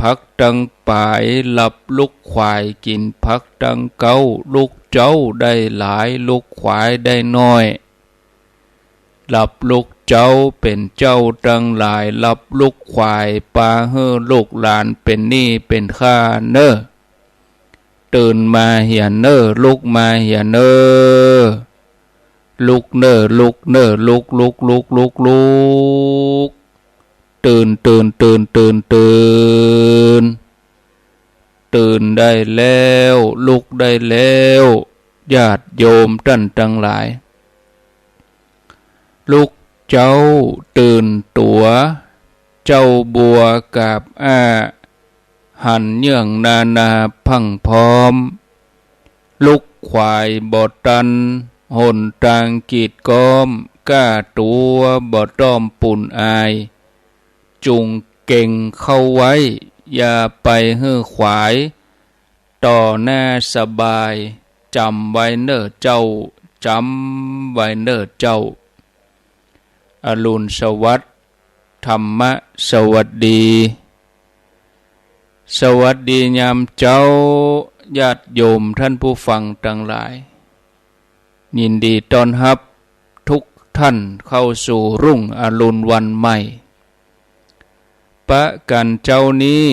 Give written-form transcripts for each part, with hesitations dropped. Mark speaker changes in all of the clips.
Speaker 1: ผักตังป่ายหลับลูกควายกินผักตังเก้าลูกเจ้าได้หลายลูกควายได้น้อยหลับลูกเจ้าเป็นเจ้าตังหลายหลับลูกควายปาเฮ่อลูกหลานเป็นหนี้เป็นข้าเนอตื่นมาเหียเนอลุกมาเหียเนอลุกเนอลุกเนอลุกลุกลุกลุกลุกตื่นตื่นตื่นตื่นตื่นตื่นได้แล้วลุกได้แล้วญาติโยมท่านทั้งหลายลูกเจ้าตื่นตัวเจ้าบัวกับหันเยื่องนานาพังพร้อมลูกควายบ่ตันหนทางกีดก้อมก้าตัวบ่ต้อมปุ่นอายจุงเก่งเข้าไว้อย่าไปเฮือขวายต่อหน้าสบายจำไว้เน้อเจ้าจำไว้เน้อเจ้าอรุณสวัสดิ์ธรรมะสวัสดีสวัสดียามเจ้าญาติโยมท่านผู้ฟังทั้งหลายยินดีต้อนรับทุกท่านเข้าสู่รุ่งอรุณวันใหม่ปะกันเจ้านี้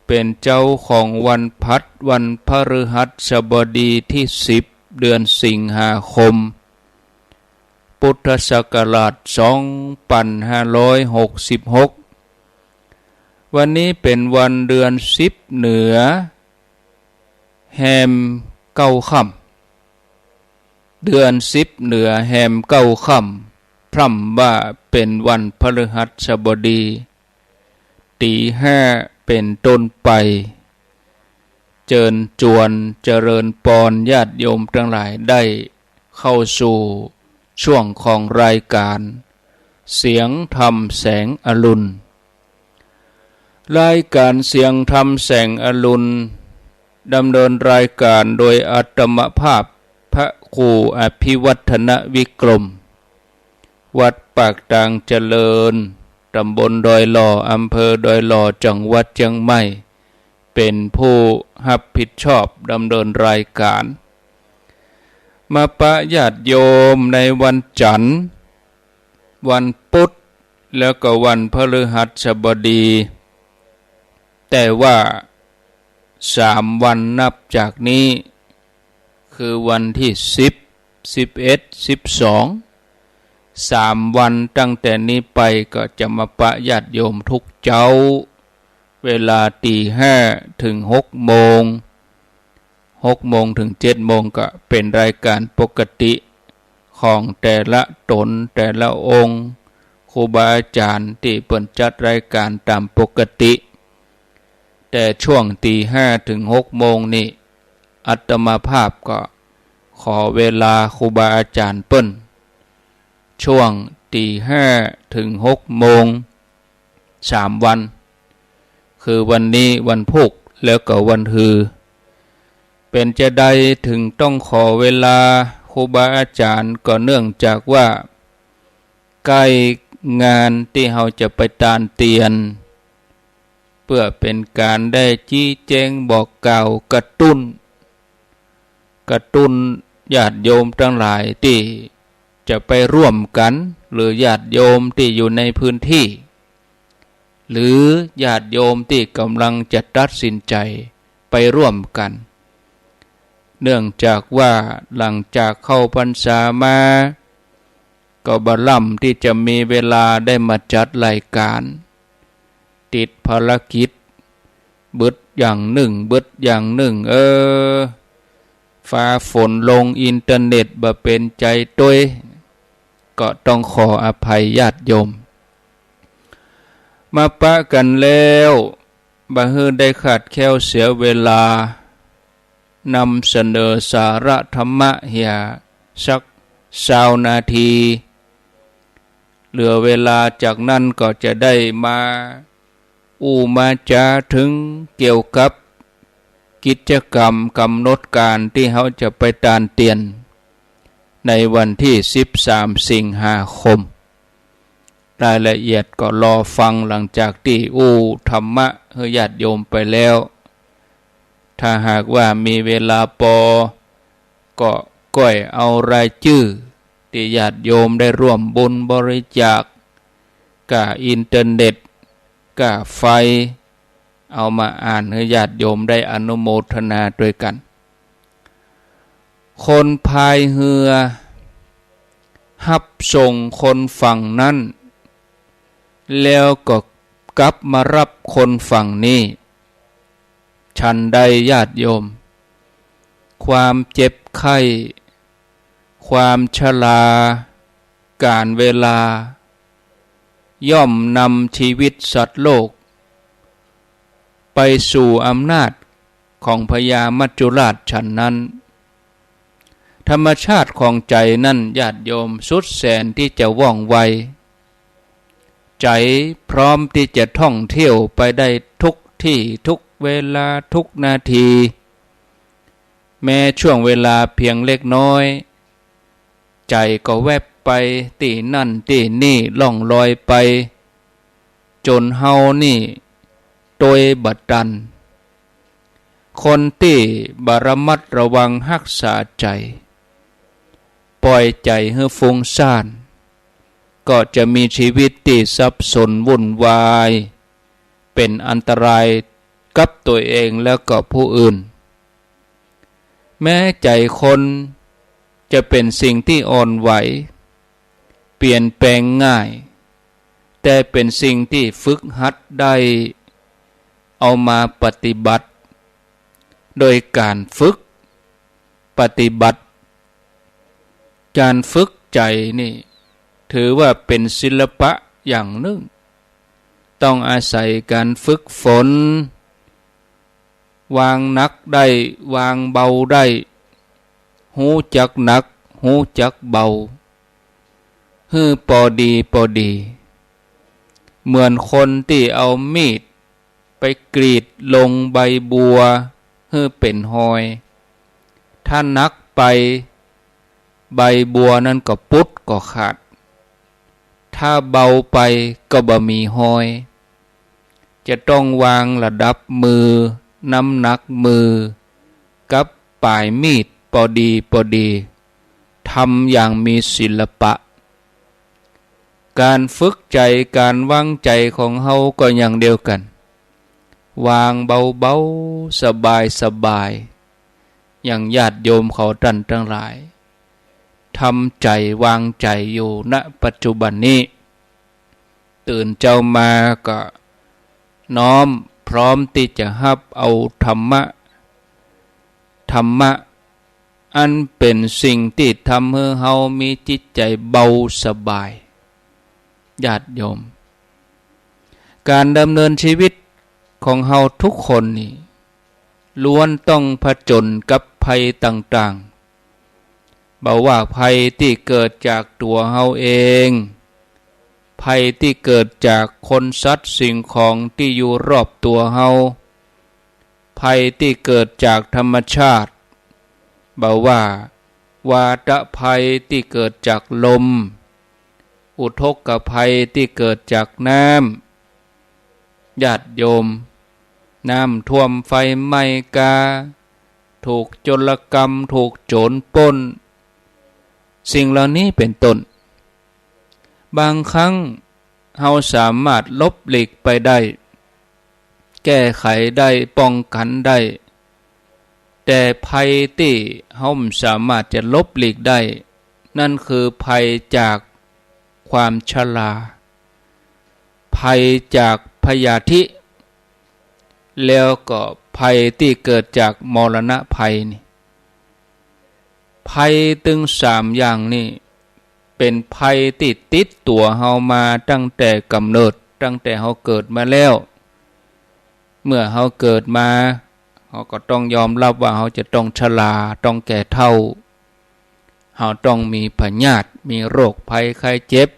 Speaker 1: เป็นเจ้าของวันพัดวันพฤหัสบดีที่10เดือนสิงหาคมพุทธศักราช2566วันนี้เป็นวันเดือน10เหนือแฮมเก้าค่ำเดือน10เหนือแฮมเก้าค่ำพร่ำว่าเป็นวันพฤหัสบดีตี5เป็นต้นไปเจิญจวนเจริญปอนญาติโยมทั้งหลายได้เข้าสู่ช่วงของรายการเสียงธรรมแสงอรุณรายการเสียงธรรมแสงอรุณดำเนินรายการโดยอาตมภาพพระครูอภิวัฒนวิกรมวัดปากตางเจริญตำบลดอยหล่ออำเภอดอยหล่อจังหวัดเชียงใหม่เป็นผู้รับผิดชอบดำเนินรายการมาปะญาติโยมในวันจันทร์วันพุธแล้วก็วันพฤหัสบดีแต่ว่า3วันนับจากนี้คือวันที่10 11 12 3วันตั้งแต่นี้ไปก็จะมาปะญาติโยมทุกเจ้าเวลาตี5ถึง6โมง6โมงถึง7โมงก็เป็นรายการปกติของแต่ละตนแต่ละองค์ครูบาอาจารย์ที่เปิดจัดรายการตามปกติแต่ช่วงตี5ถึง6โมงนี่อาตมาภาพก็ขอเวลาครูบาอาจารย์เปิ้นช่วงตี5ถึง6โมง3วันคือวันนี้วันพุธแล้วก็วันฮือเป็นจะได้ถึงต้องขอเวลาครูบาอาจารย์ก็เนื่องจากว่าใกล้งานที่เราจะไปตานเตียนเพื่อเป็นการได้ชี้แจงบอกกล่าวกระตุ้นญาติโยมทั้งหลายที่จะไปร่วมกันหรือญาติโยมที่อยู่ในพื้นที่หรือญาติโยมที่กำลังจะตัดสินใจไปร่วมกันเนื่องจากว่าหลังจากเข้าพรรษามาก็บ่ล่ำที่จะมีเวลาได้มาจัดรายการติดภารกิจบึดอย่างหนึ่งฟ้าฝนลงอินเทอร์เน็ตบ่เป็นใจต้วยก็ต้องขออภัยญาติโยมมาปะกันแล้วบ่ฮื้อได้ขาดแคลวเสียเวลานำเสนอสาระธรรมะเฮียสัก20นาทีเหลือเวลาจากนั้นก็จะได้มามาจาถึงเกี่ยวกับกิจกรรมกำหนดการที่เขาจะไปตานเตียนในวันที่13สิงหาคม รายละเอียดก็รอฟังหลังจากที่ธรรมะให้ญาติโยมไปแล้วถ้าหากว่ามีเวลาก็ก้อยเอารายชื่อที่ญาติโยมได้ร่วมบุญบริจาคกะอินเทอร์เน็ตกะไฟเอามาอ่านให้ญาติโยมได้อนุโมทนาด้วยกันคนพายเรือฮับส่งคนฝั่งนั้นแล้วก็กลับมารับคนฝั่งนี้ฉันใดญาติโยมความเจ็บไข้ความชราการเวลาย่อมนำชีวิตสัตว์โลกไปสู่อำนาจของพญามัจจุราชฉันนั้นธรรมชาติของใจนั่นญาติโยมสุดแสนที่จะว่องไวใจพร้อมที่จะท่องเที่ยวไปได้ทุกที่ทุกเวลาทุกนาทีแม้ช่วงเวลาเพียงเล็กน้อยใจก็แวบไปที่นั่นที่นี่ล่องลอยไปจนเฮานี่โดยบัดดันคนที่บระมัดระวังรักษาใจปล่อยใจให้ฟุ้งซ่านก็จะมีชีวิตที่สับสนวุ่นวายเป็นอันตรายกับตัวเองแล้วก็ผู้อื่นแม้ใจคนจะเป็นสิ่งที่อ่อนไหวเปลี่ยนแปลงง่ายแต่เป็นสิ่งที่ฝึกหัดได้เอามาปฏิบัติโดยการฝึกปฏิบัติการฝึกใจนี่ถือว่าเป็นศิลปะอย่างหนึ่งต้องอาศัยการฝึกฝนวางหนักได้วางเบาได้หูจักหนักหูจักเบาฮือพอดีเหมือนคนที่เอามีดไปกรีดลงใบบัวฮือเป็นหอยถ้าหนักไปใบบัวนั้นก็ปุดก็ขาดถ้าเบาไปก็บ่มีหอยจะต้องวางระดับมือน้ำหนักมือกับปลายมีดพอดีทำอย่างมีศิลปะการฝึกใจการวางใจของเฮาก็อย่างเดียวกันวางเบาๆสบายอย่างญาติโยมเขาท่านทั้งหลายทำใจวางใจอยู่ณปัจจุบันนี้ตื่นเจ้ามาก็น้อมพร้อมที่จะรับเอาธรรมะอันเป็นสิ่งที่ทำให้เฮามีจิตใจเบาสบายญาติโยมการดำเนินชีวิตของเฮาทุกคนนี่ล้วนต้องผจญกับภัยต่างๆบอกว่าภัยที่เกิดจากตัวเฮาเองภัยที่เกิดจากคนสัตว์สิ่งของที่อยู่รอบตัวเฮาภัยที่เกิดจากธรรมชาติบอกว่าวาตภัยที่เกิดจากลมอุทกภัยที่เกิดจากน้ำญาติโยมน้ำท่วมไฟไหม้กาถูกโจรกรรมถูกโจรปล้นสิ่งเหล่านี้เป็นต้นบางครั้งเราสามารถลบหลีกไปได้แก้ไขได้ป้องกันได้แต่ภัยที่เราสามารถจะลบหลีกได้นั่นคือภัยจากความชราภัยจากพยาธิแล้วก็ภัยที่เกิดจากมรณะภัยนี่ภัยถึง3อย่างนี่เป็นภัยที่ติดตัวเฮามาตั้งแต่กำเนิดตั้งแต่เฮาเกิดมาแล้วเมื่อเฮาเกิดมาเฮาก็ต้องยอมรับว่าเฮาจะต้องชราต้องแก่เฒ่าเฮาต้องมีพยาธิมีโรคภัยไข้เจ็บ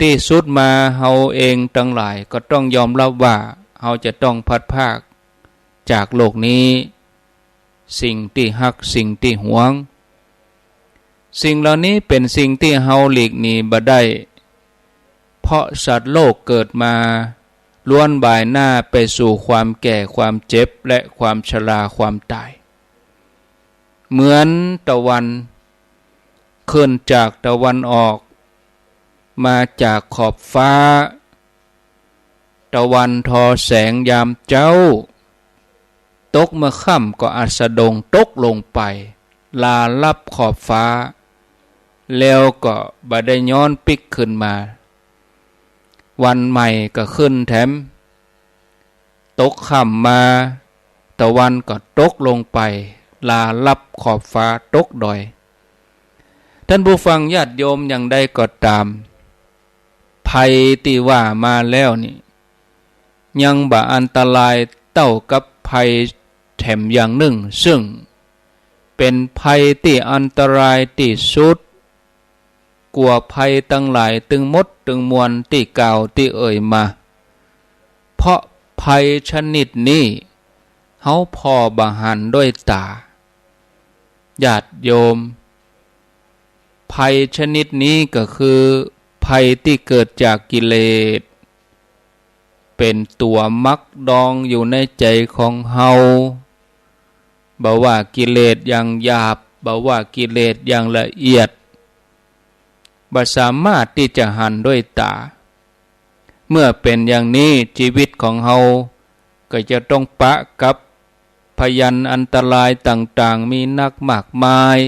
Speaker 1: ที่สุดมาเฮาเองทั้งหลายก็ต้องยอมรับว่าเฮาจะต้องพัดพรากจากโลกนี้สิ่งที่ฮักสิ่งที่หวงสิ่งเหล่านี้เป็นสิ่งที่เฮาหลีกหนีบ่ได้ เพราะสัตว์โลกเกิดมาล้วนบ่ายหน้าไปสู่ความแก่ความเจ็บและความชราความตายเหมือนตะวันขึ้นจากตะวันออกมาจากขอบฟ้าตะวันทอแสงยามเจ้าตกเมื่อค่ำก็อัสดงตกลงไปลาลับขอบฟ้าแล้วก็บ่ได้ย้อนปิกขึ้นมาวันใหม่ก็ขึ้นแถมตกค่ำมาตะวันก็ตกลงไปลาลับขอบฟ้าตกดอยท่านผู้ฟังญาติโยมอย่างใดก็ตามภัยที่ว่ามาแล้วนี่ยังบ่อันตรายเท่ากับภัยแถมอย่างหนึ่งซึ่งเป็นภัยที่อันตรายที่สุดกว่าภัยตั้งหลายตึงมดตึงมวลที่กล่าวที่เอ่ยมาเพราะภัยชนิดนี้เฮาพอบ่หันด้วยตาญาติโยมภัยชนิดนี้ก็คือภัยที่เกิดจากกิเลสเป็นตัวมักดองอยู่ในใจของเฮาบ่ว่ากิเลสอย่างหยาบบ่ว่ากิเลสอย่างละเอียดบ่สามารถที่จะหันด้วยตาเมื่อเป็นอย่างนี้ชีวิตของเฮาก็จะต้องปะกับพยันอันตรายต่างๆมีนักมากมาย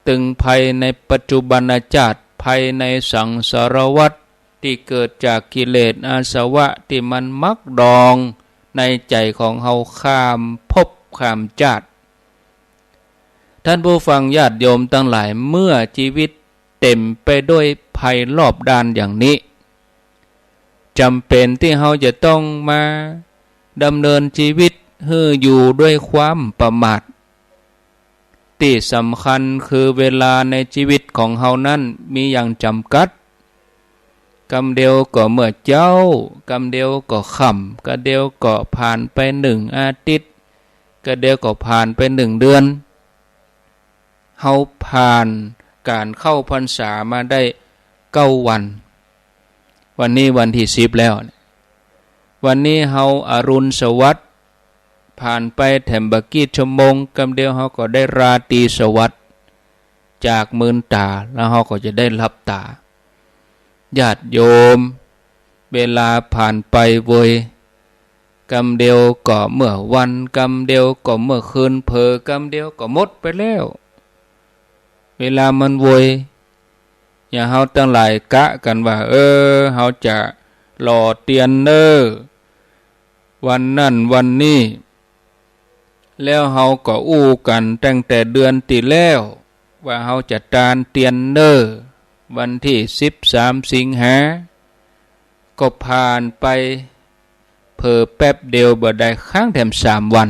Speaker 1: ตึงภัยในปัจจุบันชาติภัยในสังสารวัฏที่เกิดจากกิเลสอาสวะที่มันมักดองในใจของเฮาข้ามภพข้ามชาติท่านผู้ฟังญาติโยมทั้งหลายเมื่อชีวิตเต็มไปด้วยภัยรอบด้านอย่างนี้จำเป็นที่เฮาจะต้องมาดำเนินชีวิตให้อยู่ด้วยความประมาทที่สำคัญคือเวลาในชีวิตของเฮานั้นมีอย่างจำกัดกำเดียวก็เมื่อเจ้ากำเดียวก็ค่ำกำเดียวก็ผ่านไป1 อาทิตย์กำเดียวก็ผ่านไป1 เดือนเฮาผ่านการเข้าพรรษามาได้9 วันวันนี้วันที่10แล้ววันนี้เฮาอรุณสวัสดิ์ผ่านไปแถมบักกี้ชั่วโมงกำเดียวเฮาก็ได้ราตรีสวัสดิ์จากมืนตาแล้วเฮาก็จะได้หลับตาญาติโยมเวลาผ่านไปเว้ยกำเดียวก็เมื่อวันกำเดียวก็เมื่อคืนเผลอกำเดียวก็หมดไปแล้วเวลามันเว้ยอย่าเฮาตั้งหลายกะกันว่าเฮาจะหล่อเตียนวันนั้นวันนี้แล้วเฮาก็อู้กันตั้งแต่เดือนที่แล้วว่าเฮาจะตานเตียนวันที่13 สิงหาก็ผ่านไปเผอแป๊บเดียวบ่ได้ค้างแถม3 วัน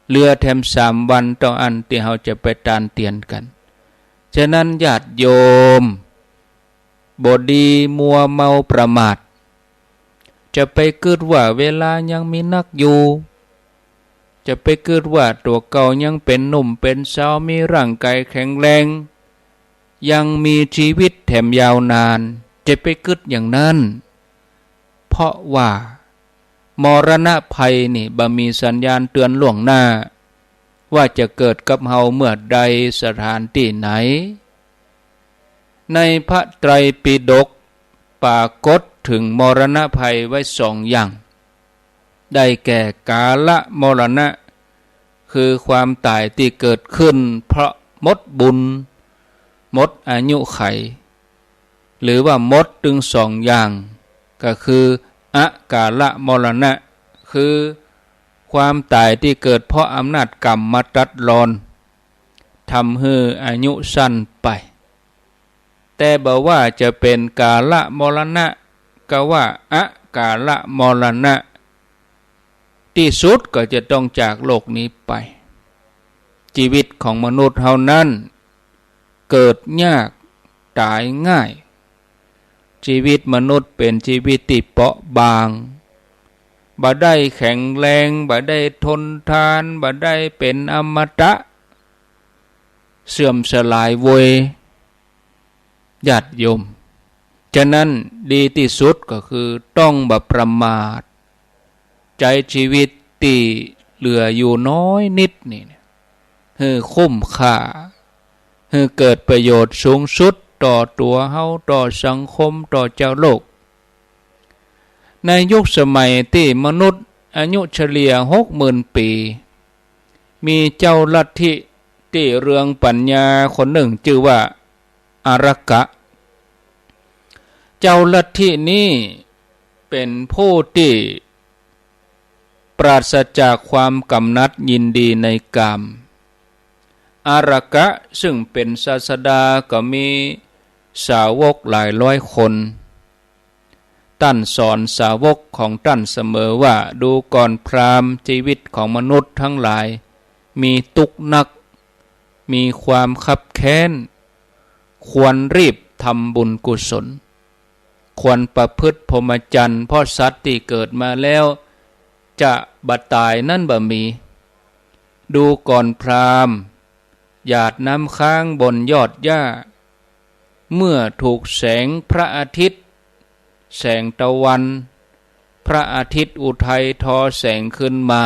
Speaker 1: เหลือแถม3 วันต่ออันที่เฮาจะไปตานเตียนกันฉะนั้นญาติโยมบ่ดีมัวเมาประมาทจะไปคิดว่าเวลายังมีนักอยู่จะไปคิดว่าตัวเก่ายังเป็นหนุ่มเป็นสาวมีร่างกายแข็งแรงยังมีชีวิตแถมยาวนานจะไปคิดอย่างนั้นเพราะว่ามรณะภัยนี่บ่มีสัญญาณเตือนล่วงหน้าว่าจะเกิดกับเฮาเมื่อใดสถานที่ไหนในพระไตรปิฎกปรากฏถึงมรณะภัยไว้2 อย่างได้แก่กาลมรณะคือความตายที่เกิดขึ้นเพราะหมดบุญหมดอายุไขหรือว่าหมดถึง2 อย่างก็คืออกาลมรณะคือความตายที่เกิดเพราะอำนาจกรรมมาตัดรอนทำให้อายุสั้นไปแต่บอกว่าจะเป็นกาลมรณะก็ว่าอกาลมรณะที่สุดก็จะต้องจากโลกนี้ไปชีวิตของมนุษย์เฮานั้นเกิดยากตายง่ายชีวิตมนุษย์เป็นชีวิตที่เปราะบางบ่ได้แข็งแรงบ่ได้ทนทานบ่ได้เป็นอมตะเสื่อมสลายเวยญาติโยม ฉะนั้นดีที่สุดก็คือต้องบ่ประมาทใจชีวิตที่เหลืออยู่น้อยนิดนี่ให้คุ้มค่าให้เกิดประโยชน์สูงสุดต่อตัวเฮาต่อสังคมต่อเจ้าโลกในยุคสมัยที่มนุษย์อายุเฉลี่ย 60,000 ปีมีเจ้าลัทธิที่เรืองปัญญาคนหนึ่งชื่อว่าอารักกะเจ้าลัทธินี้เป็นผู้ที่ปราศจากความกำนัดยินดีในกามอารักกะซึ่งเป็นศาสดาก็มีสาวกหลายร้อยคนท่านสอนสาวกของท่านเสมอว่าดูก่อนพราหมณ์ชีวิตของมนุษย์ทั้งหลายมีทุกข์นักมีความคับแค้นควรรีบทำบุญกุศลควรประพฤติพรหมจรรย์เพราะสัตว์ที่เกิดมาแล้วจะบัดตายนั่นบ่มีดูก่อนพราหมณ์หยาดน้ำค้างบนยอดหญ้าเมื่อถูกแสงพระอาทิตย์แสงตะวันพระอาทิตย์อุทัยทอแสงขึ้นมา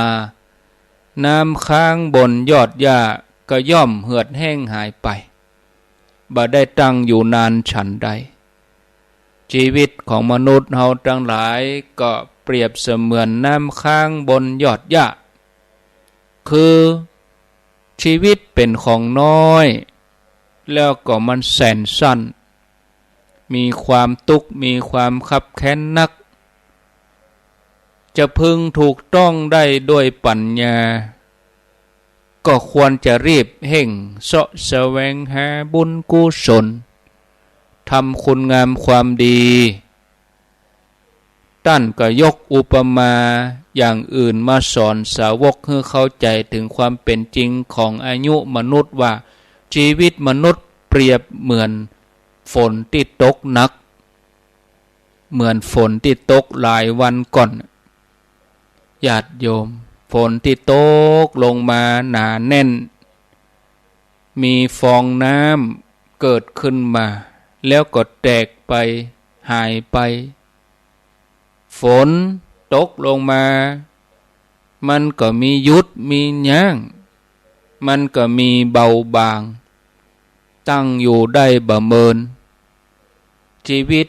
Speaker 1: น้ำค้างบนยอดหญ้าก็ย่อมเหือดแห้งหายไปบ่ได้ตั้งอยู่นานฉันใดชีวิตของมนุษย์เฮาทั้งหลายก็เปรียบเสมือนน้ำค้างบนยอดหญ้าคือชีวิตเป็นของน้อยแล้วก็มันแสนสั้นมีความทุกข์มีความคับแค้นนักจะพึงถูกต้องได้ด้วยปัญญาก็ควรจะรีบเห่งเสาะแสวงหาบุญกุศลทำคุณงามความดีท่านก็ยกอุปมาอย่างอื่นมาสอนสาวกให้เข้าใจถึงความเป็นจริงของอายุมนุษย์ว่าชีวิตมนุษย์เปรียบเหมือนฝนที่ตกหนักเหมือนฝนที่ตกหลายวันก่อนญาติโยมฝนที่ตกลงมาหนาแน่นมีฟองน้ำเกิดขึ้นมาแล้วก็แตกไปหายไปฝนตกลงมามันก็มียุดมีย่างมันก็มีเบาบางตั้งอยู่ได้บ่เมินชีวิต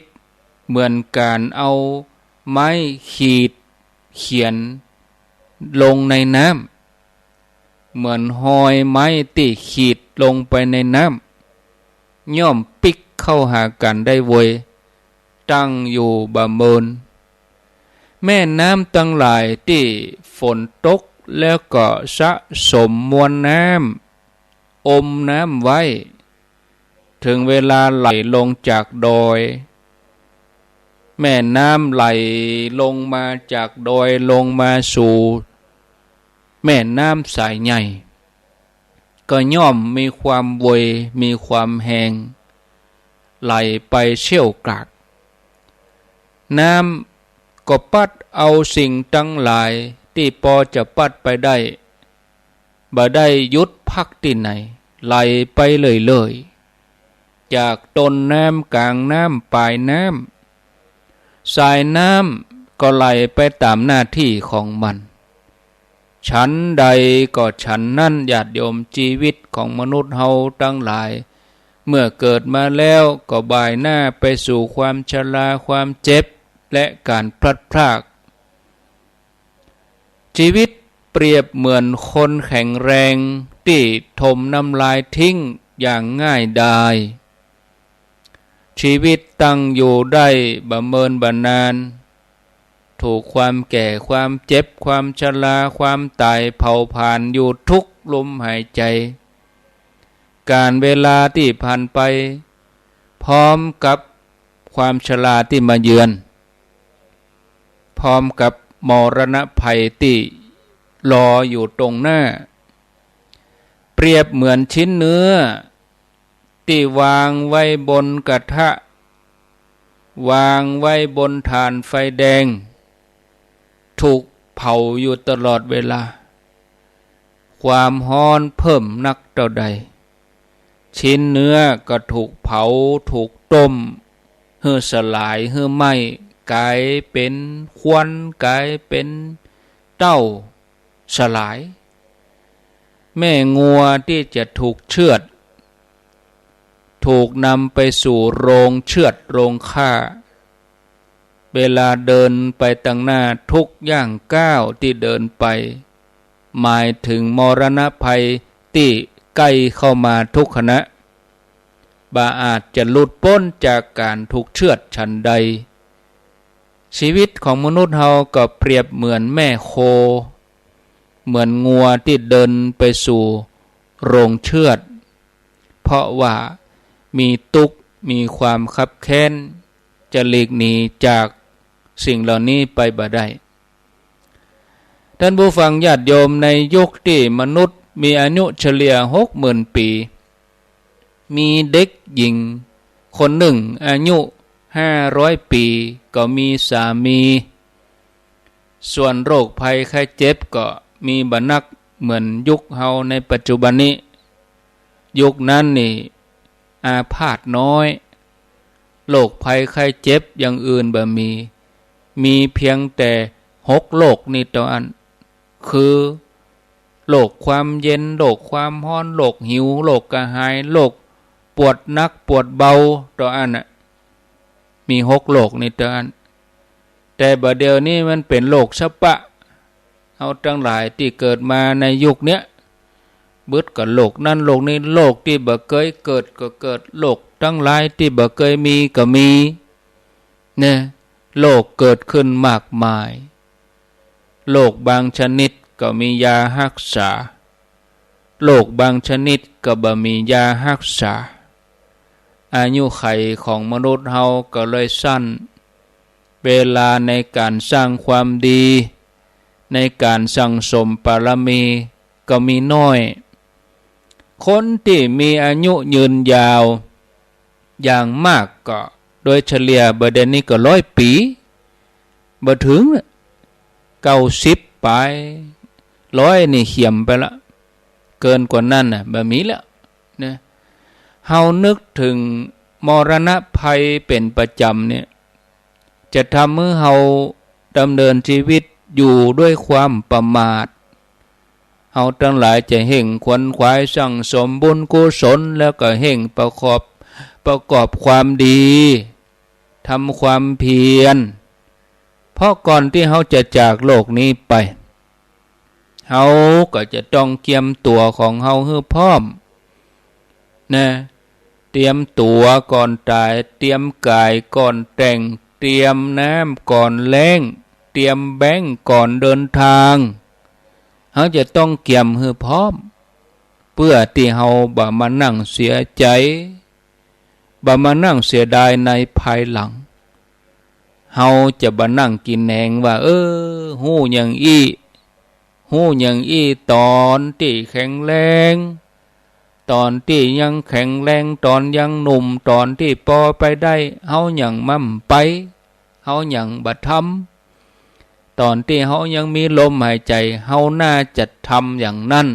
Speaker 1: เหมือนการเอาไม้ขีดเขียนลงในน้ำเหมือนหอยไม้ตีขีดลงไปในน้ำย่อมปิกเข้าหากันได้เวยตั้งอยู่บ่เมินแม่น้ำตั้งหลายที่ฝนตกแล้วก็สะสมมวลน้ำอมน้ำไว้ถึงเวลาไหลลงจากดอยแม่น้ำไหลลงมาจากดอยลงมาสู่แม่น้ำสายใหญ่ก็ย่อมมีความเวยมีความแห้งไหลไปเชี่ยวกรากน้ำก็ปัดเอาสิ่งทั้งหลายที่พอจะปัดไปได้บ่ได้ยุดพักที่ไหนไหลไปเลยจากต้นน้ำกลางน้ำปลายน้ำสายน้ำก็ไหลไปตามหน้าที่ของมันฉันใดก็ฉันนั่นญาติโยมชีวิตของมนุษย์เฮาทั้งหลายเมื่อเกิดมาแล้วก็บ่ายหน้าไปสู่ความชราความเจ็บและการพลัดพรากชีวิตเปรียบเหมือนคนแข็งแรงที่ถมน้ำลายทิ้งอย่างง่ายดายชีวิตตั้งอยู่ได้บ่เมินบ่นานถูกความแก่ความเจ็บความชราความตายเผาผ่านอยู่ทุกลมหายใจการเวลาที่ผ่านไปพร้อมกับความชราที่มาเยือนพร้อมกับมรณะภัยที่รออยู่ตรงหน้าเปรียบเหมือนชิ้นเนื้อที่วางไว้บนกระทะวางไว้บนถ่านไฟแดงถูกเผาอยู่ตลอดเวลาความร้อนเพิ่มนักเท่าใดชิ้นเนื้อก็ถูกเผาถูกต้ม เฮือสลายเฮือไหม้กลายเป็นควันกลายเป็นเต้าสลายแม่งัวที่จะถูกเชือดถูกนำไปสู่โรงเชือดโรงฆ่าเวลาเดินไปตั้งหน้าทุกย่างก้าวที่เดินไปหมายถึงมรณะภัยที่ใกล้เข้ามาทุกขณะบาอาจจะหลุดพ้นจากการถูกเชือดฉันใดชีวิตของมนุษย์เฮาก็เปรียบเหมือนแม่โคเหมือนงัวที่เดินไปสู่โรงเชือดเพราะว่ามีทุกข์มีความคับแค้นจะหลีกหนีจากสิ่งเหล่านี้ไปบ่ได้ท่านผู้ฟังญาติโยมในยุคที่มนุษย์มีอายุเฉลี่ย 60,000 ปีมีเด็กหญิงคนหนึ่งอายุ500 ปีก็มีสามีส่วนโรคภัยไข้เจ็บก็มีบ่นักเหมือนยุคเฮาในปัจจุบันนี้ยุคนั้นนี่อาพาธน้อยโรคภัยไข้เจ็บอย่างอื่นบ่มีเพียงแต่6โรคนี้เท่านั้นคือโรคความเย็นโรคความร้อนโรคหิวโรคกระหายโรคปวดหนักปวดเบาตัวอันน่ะมี6โรคนี้ตัวอันแต่บัดเดี๋ยวนี้มันเป็นโรคสะปะเอาทั้งหลายที่เกิดมาในยุคเนี้ยเบิดกับโลกนั่นโลกนี้โลกที่บ่เคยเกิดก็เกิดโลกทั้งหลายที่บ่เคยมีก็มีเนี่ยโลกเกิดขึ้นมากมายโลกบางชนิดก็มียารักษาโลกบางชนิดก็บ่มียารักษาอายุไขของมนุษย์เฮาก็เลยสั้นเวลาในการสร้างความดีในการสั่งสมบารมีก็มีน้อยคนที่มีอายุยืนยาวอย่างมากก็โดยเฉลี่ยเบอร์เดนนี้ก็100 ปีบ่ถึง90ไป100นี่เขียมไปละเกินกว่านั้นน่ะบ่มีแล้วนะเฮานึกถึงมรณะภัยเป็นประจำเนี่ยจะทำให้เฮาดำเนินชีวิตอยู่ด้วยความประมาทเฮาทั้งหลายจะเห่งขวนขวายสั่งสมบุญกุศลแล้วก็เห่งประกอบความดีทำความเพียรเพราะก่อนที่เฮาจะจากโลกนี้ไปเฮาก็จะต้องเตรียมตัวของเฮาให้พร้อมนะเตรียมตัวก่อนตายเตรียมกายก่อนแต่งเตรียมน้ำก่อนแล้งเตรียมแบงก์ก่อนเดินทางเฮาจะต้องเตรียมให้พร้อมเพื่อที่เฮาบ่มานั่งเสียใจบ่มานั่งเสียดายในภายหลังเฮาจะบ่นั่งกินแหนงว่าฮู้หยังอีตอนที่แข็งแรงตอนที่ยังแข็งแรงตอนยังหนุ่มตอนที่พอไปได้เฮาหยังมั่มไปเฮาหยังบ่ทำตอนที่เฮายังมีลมหายใจเฮาน่าจะทำอย่างนั้น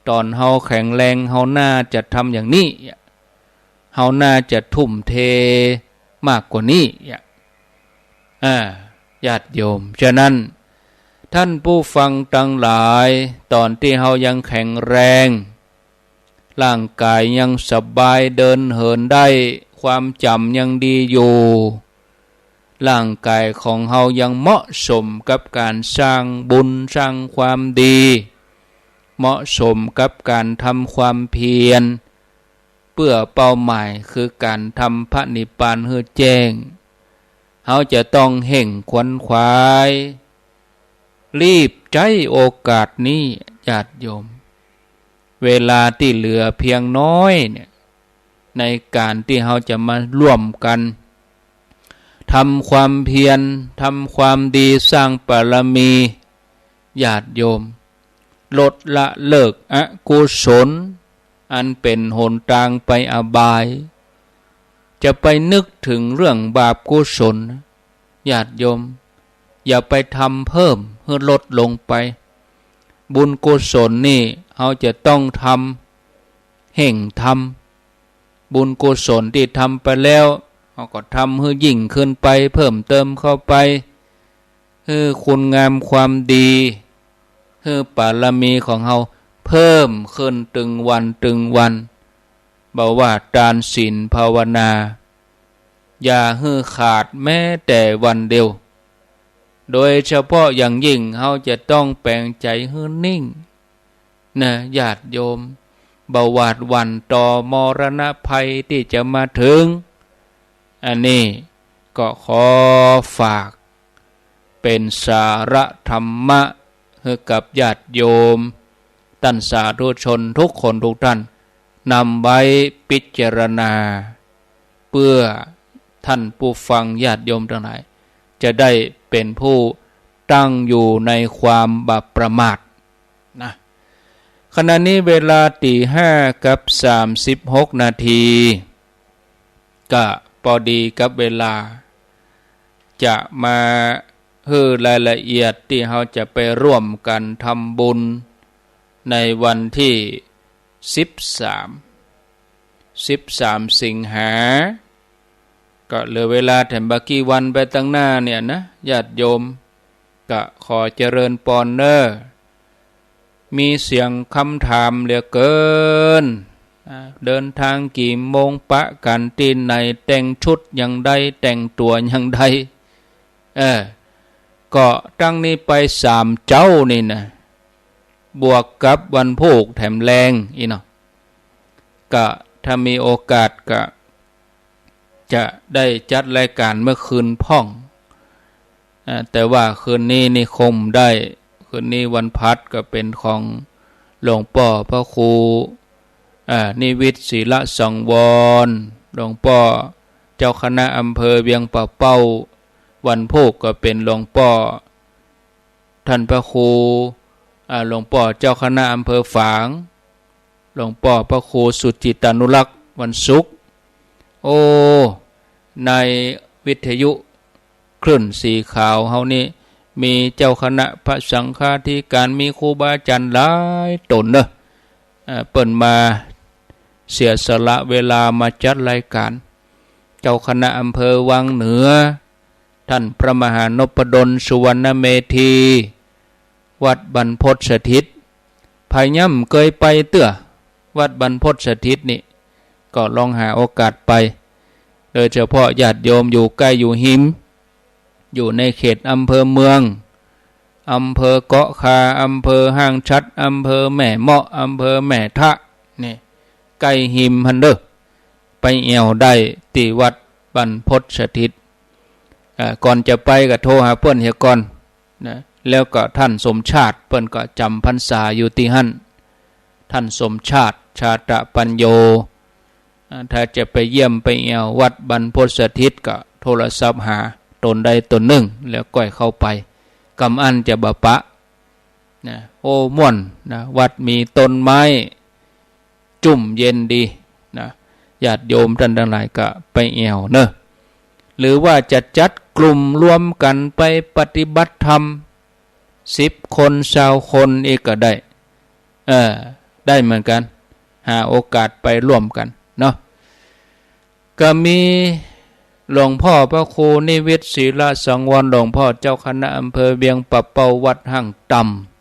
Speaker 1: ตอนเฮาแข็งแรงเฮาน่าจะทำอย่างนี้เฮาน่าจะทุ่มเทมากกว่านี้ญาติโยมฉะนั้นท่านผู้ฟังทั้งหลายตอนที่เฮายังแข็งแรงร่างกายยังสบายเดินเหินได้ความจำยังดีอยู่ร่างกายของเฮายังเหมาะสมกับการสร้างบุญสร้างความดีเหมาะสมกับการทำความเพียรเพื่อเป้าหมายคือการทำพระนิพพานให้แจ้งเฮาจะต้องเห่งขวนขวายรีบใช้โอกาสนี้ญาติโยมเวลาที่เหลือเพียงน้อยเนี่ยในการที่เฮาจะมาร่วมกันทำความเพียรทำความดีสร้างบารมีญาติโยมลดละเลิกอกุศลอันเป็นหนทางไปอบายจะไปนึกถึงเรื่องบาปกุศลญาติโยมอย่าไปทำเพิ่มให้ลดลงไปบุญกุศลนี่เราจะต้องทำเห่งทำบุญกุศลที่ทำไปแล้ว เขาก็ทำให้ยิ่งขึ้นไปเพิ่มเติมเข้าไปให้คุณงามความดีให้บารมีของเขาเพิ่มขึ้นตึงวันบอกว่าทานศีลภาวนาอย่าให้ขาดแม้แต่วันเดียวโดยเฉพาะอย่างยิ่งเขาจะต้องแปลงใจให้นิ่งนะญาติโยมเบาหวาดหวั่นต่อมรณะภัยที่จะมาถึงอันนี้ก็ขอฝากเป็นสาระธรรมะให้กับญาติโยมท่านสาธุชนทุกคนทุกท่านนำไว้พิจารณาเพื่อท่านผู้ฟังญาติโยมทั้งหลายจะได้เป็นผู้ตั้งอยู่ในความบัพประมาทนะขณะนี้เวลาตี 5:36 นาทีก็พอดีกับเวลาจะมาให้รายละเอียดที่เราจะไปร่วมกันทำบุญในวันที่13 สิงหาก็เหลือเวลาแถมบักกี้วันไปตั้งหน้าเนี่ยนะญาติโยมก็ขอเจริญปอนเนอร์มีเสียงคำถามเหลือเกินเดินทางกี่โมงปะกันที่ไหนแต่งชุดอย่างใดแต่งตัวอย่างใดก็ตั้งนี้ไป3 เจ้านี่นะบวกกับวันพูกแถมแรงอีเนาะก็ถ้ามีโอกาสก็จะได้จัดรายการเมื่อคืนพ่องแต่ว่าคืนนี้นี่คมได้คืนนี้วันพัดก็เป็นของหลวงพ่อพระครูนิวิตศิลสังวรหลวงพ่อเจ้าคณะอำเภอเวียงป่าเป้าวันพูกก็เป็นหลวงพ่อท่านพระครูหลวงพ่อเจ้าคณะอำเภอฝางหลวงพ่อพระครูสุจิตานุรักษ์วันศุกร์ในวิทยุคลื่นสีขาวเฮานี่มีเจ้าคณะพระสังฆาธิการมีครูบาอาจารย์หลายตนเนอะเปิ่นมาเสียสละเวลามาจัดรายการเจ้าคณะอำเภอวังเหนือท่านพระมหานพดลสุวรรณเมธีวัดบรรพตสถิตพาย่ำเคยไปเตื้อวัดบรรพตสถิตนี่ก็ลองหาโอกาสไปโดยเฉพาะญาติโยมอยู่ใกล้อยู่หิมอยู่ในเขตอำเภอเมืองอำเภอเกาะคาอำเภอห้างชัดอำเภอแม่เมาะอำเภอแม่ทะนี่ใกล้หิมพันเด้อไปแอวได้ตีวัดบรรพตสถิตก่อนจะไปก็โทรหาเปิ้นเฮียก่อนนะแล้วก็ท่านสมชาติเปิ้นก็จำพรรษาอยู่ที่หั่นท่านสมชาติชาตะปัญโยถ้าจะไปเยี่ยมไปแอววัดบรรพตสถิตก็โทรศัพท์หาตนใดตนหนึ่งแล้วก้อยเข้าไปกำอันจะบะปะนะม่วนนะวัดมีต้นไม้จุ่มเย็นดีนะญาติโยมท่านทั้งหลายก็ไปแอวเนอะหรือว่าจะจัดกลุ่มรวมกันไปปฏิบัติธรรม10 คน20 คนอีกก็ได้ได้เหมือนกันหาโอกาสไปร่วมกันเนาะก็มีหลวงพ่อพระครูนิวิตศิลสังวรหลวงพ่อเจ้าคณะอำเภอเวียงป่าเป้าวัดห้างต่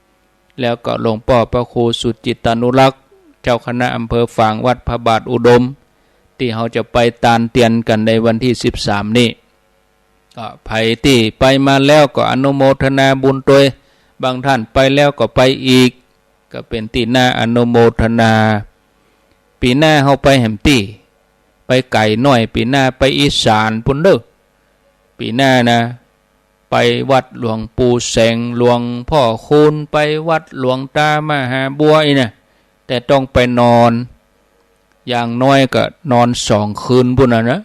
Speaker 1: ำแล้วก็หลวงพ่อพระครูสุจิตานุรักษ์เจ้าคณะอำเภอฝางวัดพระบาทอุดมที่เขาจะไปตานเตียนกันในวันที่13นี้ก็ไผที่ไปมาแล้วก็อนุโมทนาบุญด้วยบางท่านไปแล้วก็ไปอีกก็เป็นที่น่าอนุโมทนาปีหน้าเขาไปแหมตี้ไปไก่น้อยปีหน้าไปอีสานพุ่นเด้อปีหน้านะไปวัดหลวงปู่แสงหลวงพ่อคูณไปวัดหลวงตามหาบัวอีนะแต่ต้องไปนอนอย่างน้อยก็นอน2 คืนพุ่นนะ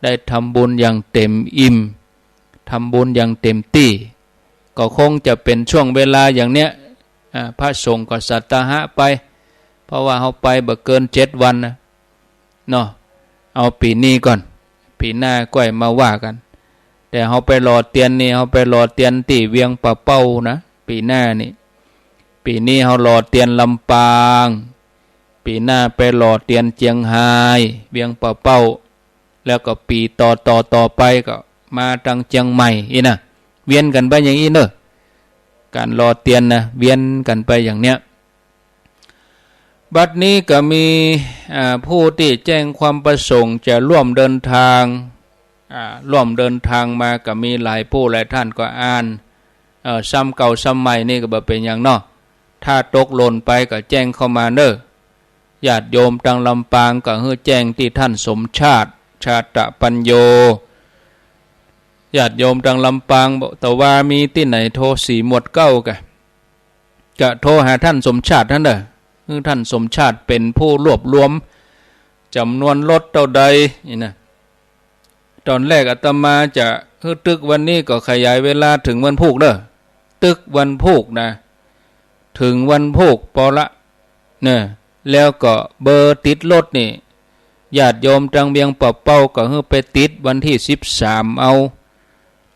Speaker 1: ได้ทำบุญอย่างเต็มอิ่มทำบุญอย่างเต็มที่ก็คงจะเป็นช่วงเวลาอย่างเนี้ยพระสงฆ์ก็สัตหะไปเพราะว่าเขาไปบ่เกิน7 วันนะเนาะเอาปีนี้ก่อนปีหน้าก็มาว่ากันแต่เขาไปรอเตียนนี่เขาไปรอเตียนที่เวียงป่าเป้านะปีหน้านี่ปีนี้เขารอเตียนลำปางปีหน้าไปรอเตียนเจียงไฮ้เวียงป่าเป้า แล้วก็ปีต่อไปก็มาตังเชียงใหม่อีนะเวียนกันไปอย่างนี้เนอะการรอเตียนนะเวียนกันไปอย่างเนี้ยบัดนี้ก็มีผู้ที่แจ้งความประสงค์จะร่วมเดินทางมาก็มีหลายผู้หลายท่านก็อ่านซ้ำเก่าซ้ำใหม่นี่ก็บ่เป็นอย่างเนาะถ้าตกหล่นไปก็แจ้งเข้ามาเด้อญาติโยมตังลำปางก็ให้แจ้งที่ท่านสมชาติชาตะปัญโยญาติโยมตังลำปางบอกแต่ว่ามีที่ไหนโทรสีหมวดเก้ากะโทรหาท่านสมชาติท่านเด้อคือท่านสมชาติเป็นผู้รวบรวมจำนวนรถเท่าใดนี่นะตอนแรกอาตมาจะตึกวันนี้ก็ขยายเวลาถึงวันพุธเด้อตึกวันพุธนะถึงวันพุธพอละเนี่ยแล้วก็เบอร์ติดรถนี่ญาติโยมจังเบียงปะเป้าก็ให้ไปติดวันที่13เอา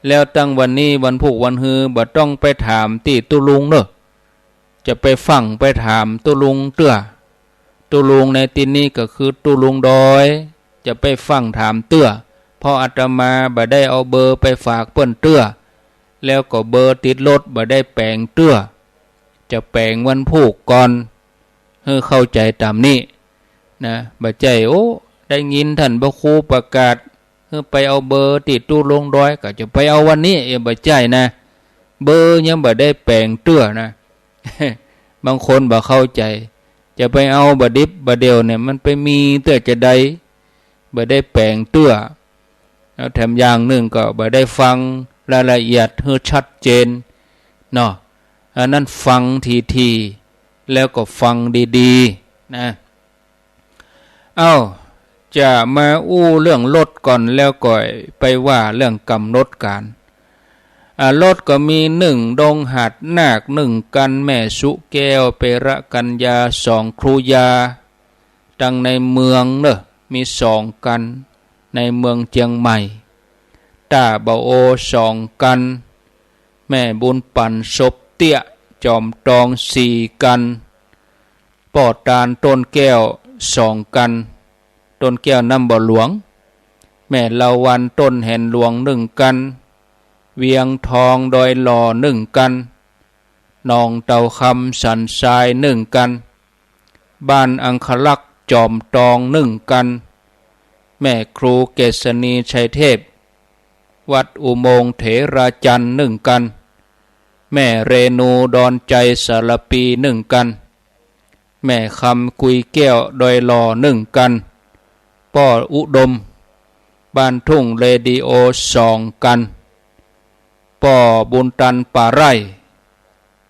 Speaker 1: แล้วตั้งวันนี้วันพุธวันฮือบ่ต้องไปถามที่ตุลุงเด้อจะไปฟังไปถามตุลุงเตื้อตุลุงในที่นี้ก็คือตุลุงดอยจะไปฟังถามเตื้อเพราะอาตมาบ่ได้เอาเบอร์ไปฝากเปิ้นเตื้อแล้วก็เบอร์ติดรถบ่ได้แปลงเตื้อจะแปลงวันพุธก่อนให้เข้าใจตามนี้นะบ่ใจโอ้ได้ยินท่านพระครูประกาศให้ไปเอาเบอร์ติดตุลุงดอยก็จะไปเอาวันนี้บ่ใจนะเบอร์ยังบ่ได้แปลงเตื้อนะ บางคนบ่เข้าใจจะไปเอาบ่ดิบบ่เดียวเนี่ยมันไปมีเตื้อจะใดบ่ได้แปลงเตื้อแล้วแถมอย่างหนึ่งก็บ่ได้ฟังรายละเอียดให้ชัดเจนเนาะอันนั้นฟังทีแล้วก็ฟังดีๆนะจะมาเรื่องรถก่อนแล้วก็ไปว่าเรื่องกำหนดการรถก็มี1ดงหัดนาค1กันแม่สุแก้วเประกัญญา2ครูยาดังในเมืองเนอะมี2กันในเมืองเจียงใหม่ตาเบาโอ2กันแม่บุญปั่นศพเตี้ยจอมตอง4กันปอตานต้นแก้ว2กันต้นแก้วน้ำบ่อหลวงแม่ลาวันต้นแห่นหลวง1กันเวียงทองดอยหล่อ1กันนองเต่าคำสันทราย1กันบ้านอังคลักษ์จอมตอง1กันแม่ครูเกษณีชัยเทพวัดอุโมงค์เถราจันทร์1กันแม่เรนูดอนใจสารปี1กันแม่คำกุยแก้วดอยหล่อ1กันป้ออุดมบ้านทุ่งเรดิโอ2กันป้อบุญตันป่าไร่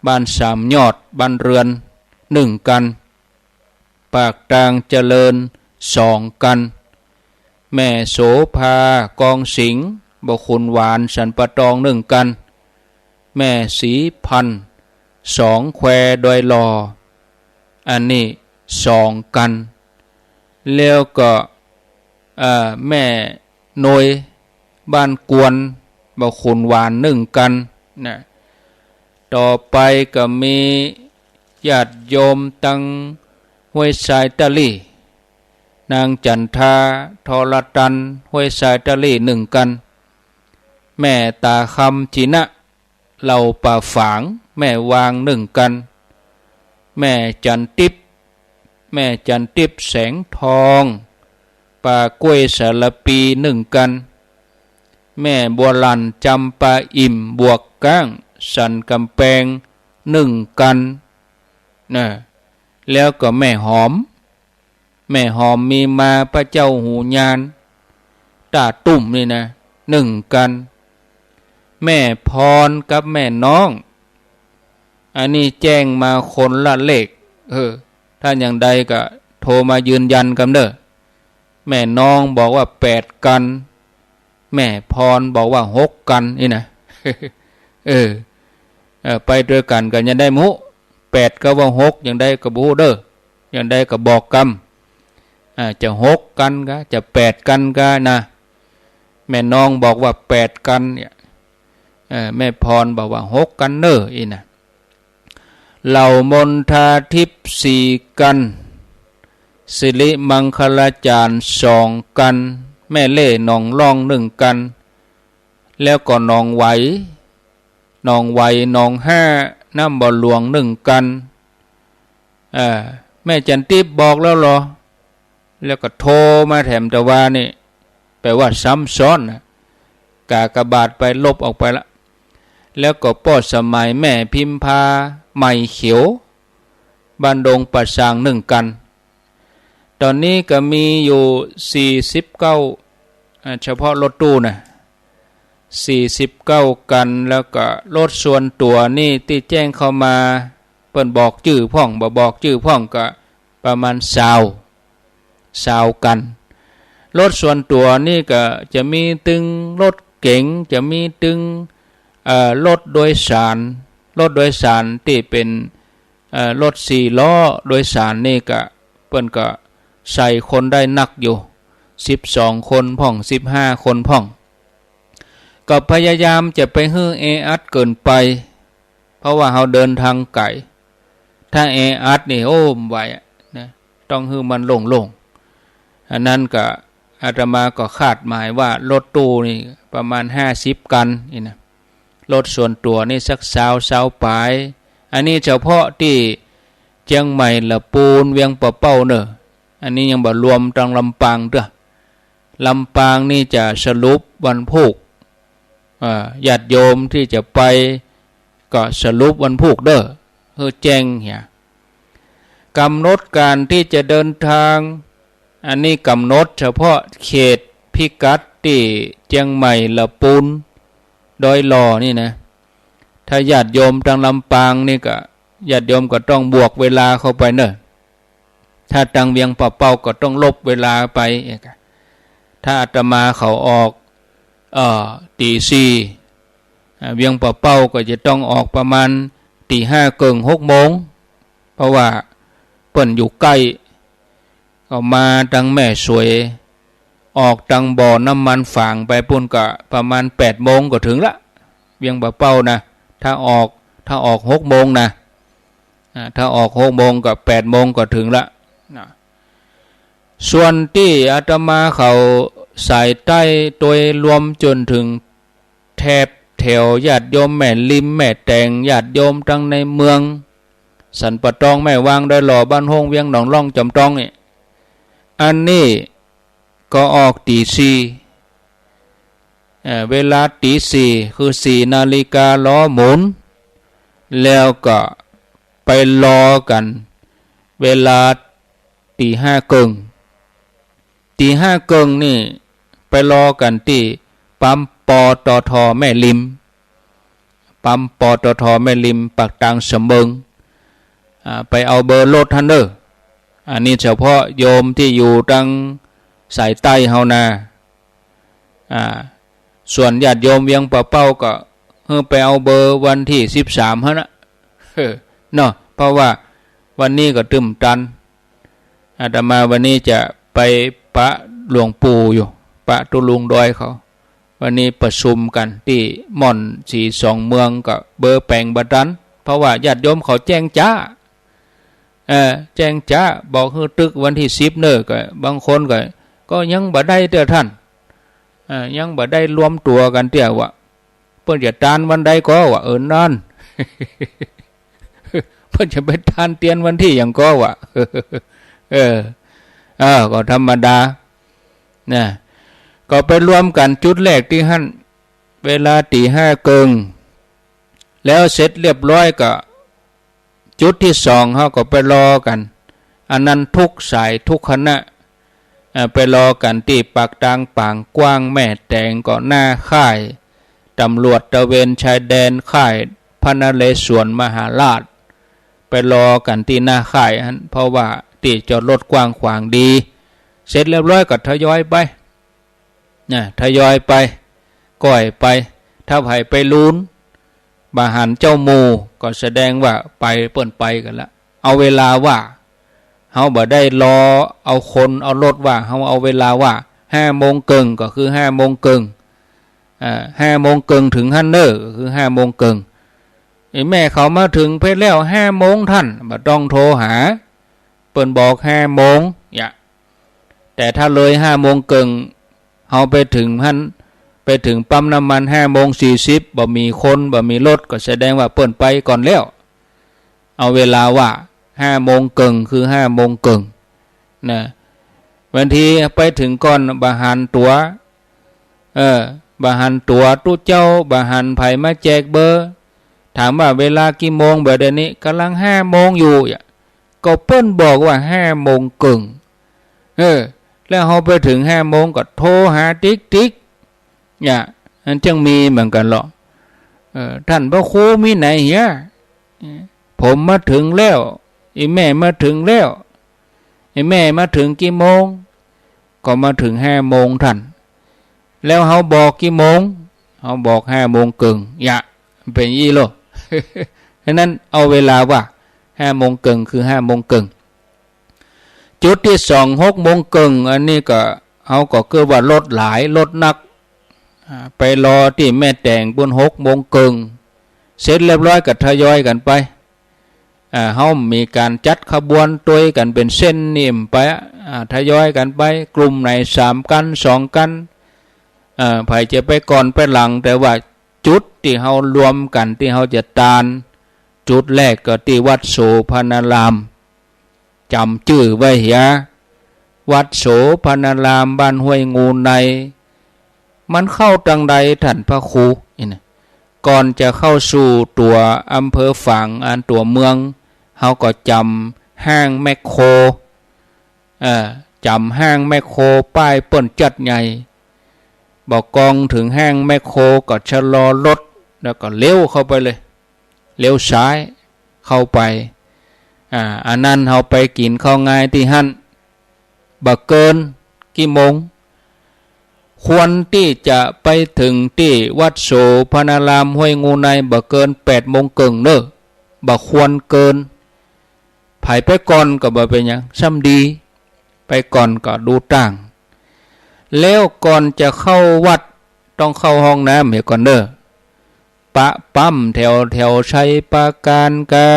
Speaker 1: บ้านสามยอดบ้านเรือน1กันปากตางเจริญ2กันแม่โสภากองสิงห์บคุณหวานสันปะตอง1กันแม่สีพัน2แควดอยหล่ออันนี้2กันแล้วก็แม่หน่วยบ้านกวนบคุณหวาน1กันนะต่อไปก็มีญาติโยมตังห้วยสายตะลี่นางจันทาทรตันห้วยสายตะลี่1กันแม่ตาคำจีนะเหล่าป่าฝางแม่วาง1กันแม่จันติบแสงทองป่ากล้วยสารปี1กันแม่บัวลันจำปาอิ่มบวกก้างสันกำแพง1กันนะแล้วก็แม่หอมมีมาพระเจ้าหูญาณตาตุ่มนี่นะ1กันแม่พรกับแม่น้องอันนี้แจ้งมาคนละเลขถ้าอย่างใดก็โทรมายืนยันกันเด้อแม่น้องบอกว่า8กันแม่พรบอกว่า6กันนี่นะ ไปด้วยกันก็ยังได้มุ8ก็ว่า6ยังได้ก็บ่เด้อยังได้ก็บอกกรรมจะ6กันก็จะ8กันก็นะแม่น้องบอกว่า8กันเนี่ยแม่พรบอกว่า6กันเด้ออีนะเหล่ามนทาทิพย์4กันสิริมังคลาจารย์2กัน แม่เล่หนองล่องหนึ่งกันแล้วก็หนองไหวหนองไหวหนองห้าน้ำบ่อหลวงหนึ่งกันแม่จันทิพย์บอกแล้วเหรอแล้วก็โทรมาแถมตะวานี่แปลว่าซ้ำซ้อนนะกากบาทไปลบออกไปละแล้วก็ป้อสมัยแม่พิมพาใหม่เขียวบ้านดงประสางหนึ่งกันตอนนี้ก็มีอยู่49เฉพาะรถตู้นะ49กันแล้วก็รถส่วนตัวนี่ที่แจ้งเข้ามาเปิ้นบอกชื่อพ่องบ่บอกชื่อพ่องก็ประมาณ20กันรถส่วนตัวนี่ก็จะมีตึงรถเก๋งจะมีตึงรถโดยสารที่เป็นรถ4ล้อโดยสารนี่ก็เปิ้นก็ใส่คนได้นักอยู่12คนพ่อง15คนพ่องก็พยายามจะไปฮื้ออัดเกินไปเพราะว่าเราเดินทางไกลถ้าอัดนี่โอ้มไหวนะต้องฮื้อมันโล่งๆอันนั้นก็อาตมาก็คาดหมายว่ารถตู้นี่ประมาณ50กันนี่นะรถส่วนตัวนี่สัก20ปลายอันนี้เฉพาะที่เชียงใหม่ละปูนเวียงปะเป้าเนอะอันนี้ยังบ่รวมทางลำปางด้วยลำปางนี่จะสรุปวันพุธญาติโยมที่จะไปก็สรุปวันพุธเด้อเพื่อแจ้งเนี่ยกำหนดการที่จะเดินทางอันนี้กำหนดเฉพาะเขตพิกัดที่เชียงใหม่ละปูนดอยหล่อนี่นะถ้าญาติโยมทางลำปางนี่ก็ญาติโยมก็ต้องบวกเวลาเข้าไปเนอะถ้าทางเวียงปะเป้าก็ต้องลบเวลาไปถ้าอาตมาเขาออกตีสี่เวียงปะเป้าก็จะต้องออกประมาณตี5เกิน6โมงเพราะว่าเปิ้นอยู่ใกล้ก็มาทางแม่สวยออกทางบ่อน้ำมันฝางไปปุ่นก็ประมาณ8โมงก็ถึงละเวียงปะเป้านะถ้าออก6โมงนะถ้าออก6โมงก็8โมงก็ถึงละส่วนที่อาตมาเขาสายใต้โดยรวมจนถึงแถบแถวญาติโยมแม่ริมแม่แตงญาติโยมทั้งในเมืองสันปะตองแม่วางได้หล่อบ้านห้องเวียงหนองล่องจำตองนี่อันนี้ก็ออกตีสี่เวลาตีสี่คือ4 นาฬิกาล้อหมุนแล้วก็ไปรอกันเวลาตี5เกิงนี่ไปรอกันที่ปั๊มปตท.แม่ริมปั๊มปตท.แม่ริมปากทางเสมิงไปเอาเบอร์รถทันเดอร์อันนี้เฉพาะโยมที่อยู่ทางสายใต้เฮานาส่วนญาติโยมเวียงปะเป้าก็ไปเอาเบอร์วันที่13ฮะนะเนาะเพราะว่าวันนี้ก็ตึมตันอาตมาวันนี้จะไปปะหลวงปู่อยู่ปะตุลุงดอยเขาวันนี้ประชุมกันที่ม่อน42เมืองกับเบอร์แปลงบัดนั้นเพราะว่าญาติโยมเขาแจ้งจ้าแจ้งจ้าบอกคือตึกวันที่10เนอะก็บางคนก็ยังบ่ได้เด้อท่านยังบ่ได้รวมตัวกันเตี้ยวะเพิ่นจะทานวันใดก็ว่านั่น เพิ่นจะไปทานเตียนวันที่หยังก็ว่าก็ธรรมดานะก็ไปรวมกันจุดแรกที่หั่นเวลาตี5เกิงแล้วเสร็จเรียบร้อยก็จุดที่2เฮาก็ไปรอกันอันนั้นทุกสายทุกคณะไปรอกันที่ปากทางปางกว้างแม่แตงก็หน้าค่ายตำรวจตระเวนชายแดนค่ายพระนเรศวรมหาราชไปรอกันที่หน้าค่ายอันเพราะว่าที่จอดรถกว้างขวางดีเสร็จเรียบร้อยก็ทยอยไปทยอยไปก้อยไปถ้าไผไปลุ้นบาหันเจ้าหมู่ก็แสดงว่าไปเปิ้นไปกันละเอาเวลาว่าเฮาบ่ได้รอเอาคนเอารถว่าเฮาเอาเวลาว่า5โมงเกิงก็คือ5โมงเกิง5โมงเกิงถึงฮันเนอร์ก็คือ5โมงเกิงแม่เขามาถึงเพชรแล้ว5โมงท่านบ่ต้องโทรหาเปิ้นบอก5โมงแต่ถ้าเลย5โมงเกิง เฮาไปถึงปั๊มน้ำมัน5:40บ่มีคนบ่มีรถก็แสดงว่าเปิ้นไปก่อนแล้วเอาเวลาว่า5:30คือ5:30นะบางทีไปถึงก่อนบาหันตั๋วบาหันตั๋วตู้เจ้าบาหันไผมาแจกเบอร์ถามว่าเวลากี่โมงแบบเดี๋ยวนี้กำลัง5:00อยู่ก็เปิ้นบอกว่า5:30แล้วเฮาไปถึง5:00ก็โทรหาติ๊กเนี่ยอันจังมีเหมือนกันหรอท่านพระครูมีไหนเหี้ยผมมาถึงแล้วอีแม่มาถึงแล้วอีแม่มาถึงกี่โมงก็มาถึง5:00ท่านแล้วเฮาบอกกี่โมงเฮาบอก5:30เป็นยี่โล ฉะนั้นเอาเวลาว่า5:30คือ5:30จุดที่2 6:30อันนี้ก็เฮาก็คือว่ารถหลายรถนักไปรอที่แม่แตงบน6:30เสร็จเรียบร้อยก็ทยอยกันไปเฮามีการจัดขบวนตัวกันเป็นเส้นนิ่มไปทยอยกันไปกลุ่มไหน3กัน2กันไผจะไปก่อนไปหลังแต่ว่าจุดที่เฮารวมกันที่เฮาจะตานจุดแรกก็ที่วัดโสภณารามจำชื่อไว้เหียวัดโสภณารามบ้านห้วยงูในมันเข้าทางใดท่านพระครูนี่ก่อนจะเข้าสู่ตัวอำเภอฝางอันตัวเมืองเฮาก็จำห้างแมคโครจำห้างแมคโครป้ายเปิ้นจัดใหญ่บอกกองถึงห้างแมคโครก็ชะลอรถแล้วก็เลี้ยวเข้าไปเลยเลี้ยวซ้ายเข้าไปอันนั้นเฮาไปกินข้าวง่ายที่หั่นบ่เกินกี่โมงควรที่จะไปถึงที่วัดโสภณารามห้วยงูในบ่เกิน8:30เด้อบ่ควรเกินไผไปก่อนก็บ่เป็นหยังซ้ำดีไปก่อนก็ดูต่างแล้วก่อนจะเข้าวัดต้องเข้าห้องน้ำเหี่ยก่อนเด้อปะปั๊มแถวชัยปราการกา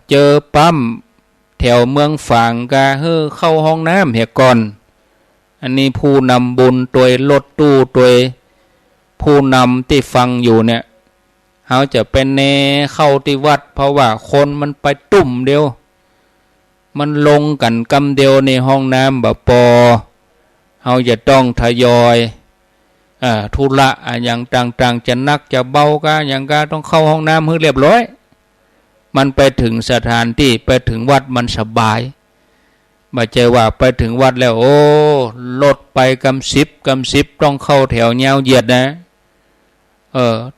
Speaker 1: เจอปั๊มแถวเมืองฝางกาเข้าห้องน้ำเหี่ยก่อนอันนี้ผู้นำบุญตัวรถตู้ตัวผู้นำที่ฟังอยู่เนี่ยเขาจะเป็นแน่เข้าที่วัดเพราะว่าคนมันไปตุ่มเดียวมันลงกันกำเดียวในห้องน้ำบ่พอเขาจะต้องทยอยธุระอย่างต่างๆจะนักจะเบาก็อย่างก็ต้องเข้าห้องน้ำให้เรียบร้อยมันไปถึงสถานที่ไปถึงวัดมันสบายไม่ใช่ว่าไปถึงวัดแล้วโอ้รถไปกำสิบต้องเข้าแถวยาวเหยียดนะ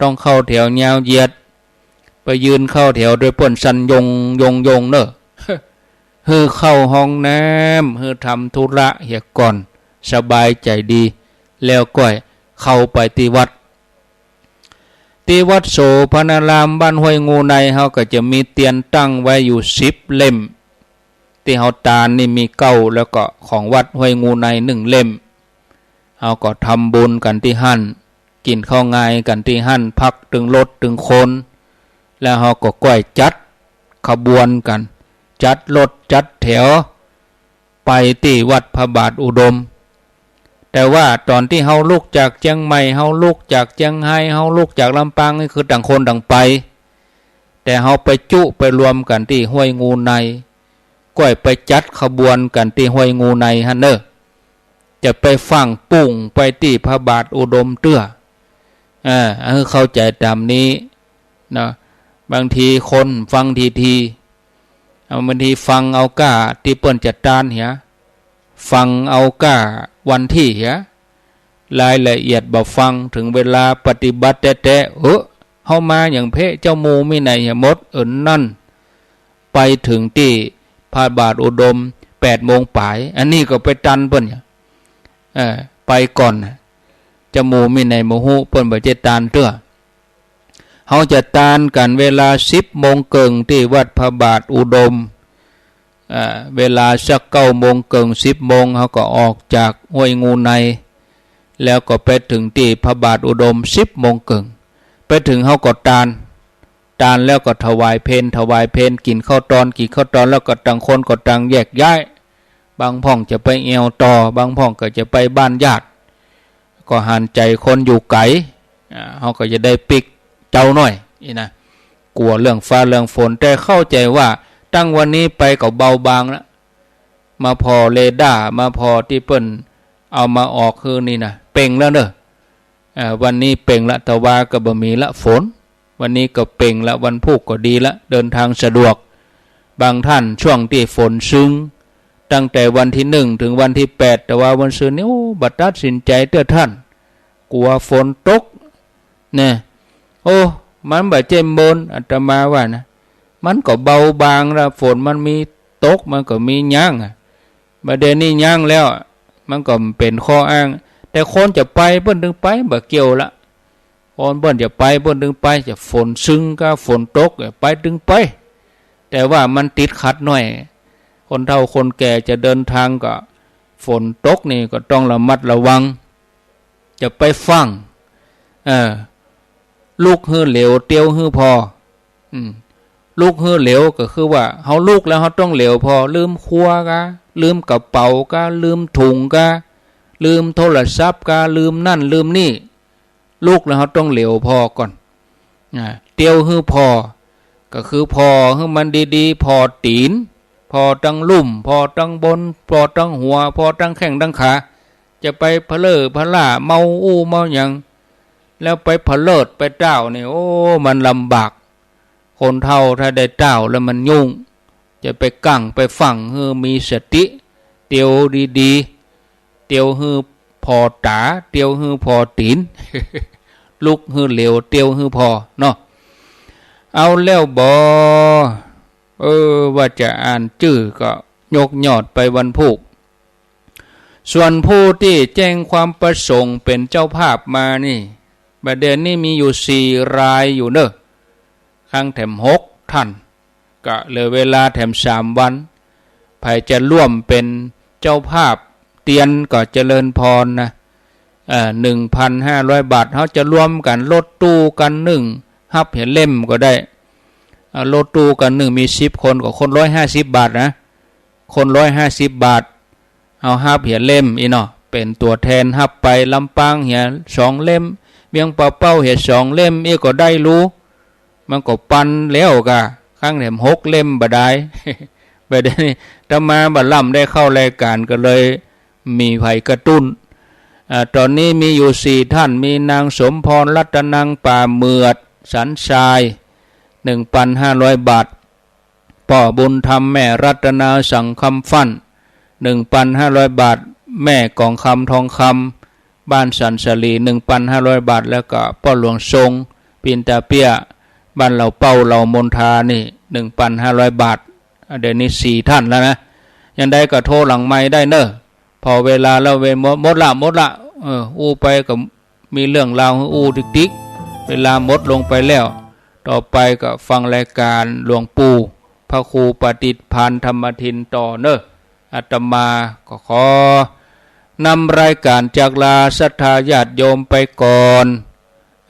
Speaker 1: ต้องเข้าแถวยาวเหยียดไปยืนเข้าแถวโดยป่นสันยงเนอะเข้าห้องน้ำทำธุระเหียก่อนสบายใจดีแล้วก็เข้าไปที่วัดโสภณารามบ้านห้วยงูในเฮาก็จะมีเตียนตั้งไว้อยู่10 เล่มที่เฮาตานนี่มี9แล้วก็ของวัดห้วยงูใน1 เล่มเฮาก็ทำบุญกันที่หั่นกินข้าวง่ายกันที่หั่นพักถึงรถถึงคนแล้วเฮาก็ก้อยจัดขบวนกันจัดรถจัดแถวไปที่วัดพระบาทอุดมแต่ว่าตอนที่เฮาลุกจากเชียงใหม่เฮาลุกจากเชียงไฮ้เฮาลุกจากลำปางนี่คือต่างคนต่างไปแต่เฮาไปจุไปรวมกันที่ห้วยงูในก้อยไปจัดขบวนกันที่ห้วยงูในหั่นเด้อจะไปฟังปุ่งไปที่พระบาทอุดมเตื้อเข้าใจตามนี้นะบางทีคนฟังทีบางทีฟังเอาก้าที่เปิ้นจัดการเหียฟังเอาก้าวันที่เหียรายละเอียดบ่ฟังถึงเวลาปฏิบัติแต่เฮามาอย่างเพเจ้าหมู่มีไหนเหียหมดนั่นไปถึงที่พระบาทอุดม8:00ปลายอันนี้ก็ไปตันเปิ้นไปก่อนเจ้าหมู่มีไหนบ่ฮู้เปิ้นบ่ได้ตานเตื้อเฮาจะตานกันเวลา10:30ที่วัดพระบาทอุดมเวลาสัก9:30 10:00เฮาก็ออกจากห้วยงูในแล้วก็ไปถึงที่พระบาทอุดม10:30ไปถึงเฮาก็ตานแล้วก็ถวายเพลกินข้าวตอนแล้วก็ต่างคนก็ต่างแยกย้าย บางพ่องจะไปแอวต่อบางพ่องก็จะไปบ้านญาติก็หันใจคนอยู่ไกลเขาก็จะได้ปิกเจ้าหน่อยนี่นะกลัวเรื่องฟ้าเรื่องฝนแต่เข้าใจว่าตั้งวันนี้ไปก็เบาบางแล้วมาพอเรดาร์มาพอที่เปิ้นเอามาออกคือนี่นะเป่งแล้วเนอะวันนี้เป่งละแต่ว่าก็บ่มีละฝนวันนี้ก็เป่งละวันพุธก็ดีละเดินทางสะดวกบางท่านช่วงที่ฝนซึ้งตั้งแต่วันที่1ถึงวันที่8แต่ว่าวันศุกร์นี้บัดตัดสินใจเด้อท่านกลัวฝนตกเนี่ยมันบ่เจ็มบนอาตมาว่านะมันก็เบาบางละฝนมันมีตกมันก็มีย่างประเด็นนี้ย่างแล้วมันก็เป็นข้ออ้างแต่คนจะไปเปิ้นถึงไปบ่เกี่ยวละคนเปิ้นจะไปเปิ้นถึงไปจะฝนซึ้งก็ฝนตกไปถึงไปแต่ว่ามันติดขัดหน่อยคนเฒ่าคนแก่จะเดินทางก็ฝนตกนี่ก็ต้องระมัดระวังจะไปฟังลูกฮื้อเหลวเตียวฮื้อพอลูกฮื้อเหลวก็คือว่าเฮาลูกแล้วเฮาต้องเหลวพอลืมครัวกะลืมกระเป๋ากะลืมถุงกะลืมโทรศัพท์กะลืมนั่นลืมนี่ลูกแล้วเฮาต้องเหลวพอก่อนเตียวฮื้อพอก็คือพอให้มันดีๆพอตีนพอตั้งลุ่มพอตั้งบนพอตั้งหัวพอตั้งแข้งตั้งขาจะไปพะเลอพะล่าเมาเมาหยังแล้วไปพะเลิดไปเจ้านี่มันลำบากคนเฒ่าถ้าได้เจ้าแล้วมันยุ่งจะไปกั้งไปฝังให้มีสติเตียวดีๆเตียวให้พอตาเตียวให้พอตีน ลุกให้เหลวเตียวให้พอเนาะเอาแล้วบ่ว่าจะอ่านชื่อก็ยกยอดไปวันพุธส่วนผู้ที่แจ้งความประสงค์เป็นเจ้าภาพมานี่ประเด็นนี้มีอยู่4รายอยู่เนอะข้างแถม6ท่านก็เหลือเวลาแถม3วันใครจะร่วมเป็นเจ้าภาพเตียนก็เจริญพรนะ1,500 บาทเขาจะร่วมกันรถตู้กัน1ฮับเห็นเล่มก็ได้รถตู้กัน1มี10คนก็คน150 บาทนะคน150 บาทเอาฮับเห็นเล่มอีเนาะเป็นตัวแทนฮับไปลำปางเหีย2เล่มเมียงป่าเป้าเห็น2เล่มอีก็ได้รู้มันก็ปันแล้วกะข้างแถม6เล่มบ่ได้ ไปได้ถ้ามาบ่ล่ำได้เข้ารายการก็เลยมีไผกระตุ้นตอนนี้มีอยู่4ท่านมีนางสมพรรัตนังป่าเมือดสันทราย 1,500 บาทพ่อบุญธรรมแม่รัตนาสังคำฟั่น 1,500 บาทแม่กองคำทองคำบ้านสันสลี 1,500 บาทแล้วก็พ่อหลวงทรงปินตาเปียบ้านเหล่าเป้าเหล่ามนทานี่ 1,500 บาทเดี๋ยวนี้4ท่านแล้วนะยังได้ก็โทรหลังไม้ได้เนอะพอเวลาแล้วหมดละอู้ไปก็มีเรื่องราวอู้ติ๊กเวลาหมดลงไปแล้วต่อไปก็ฟังรายการหลวงปู่พระครูปฏิภาณธรรมทินต่อเนอะอาตมาก็ขอนำรายการจากลาศรัทธาญาติโยมไปก่อน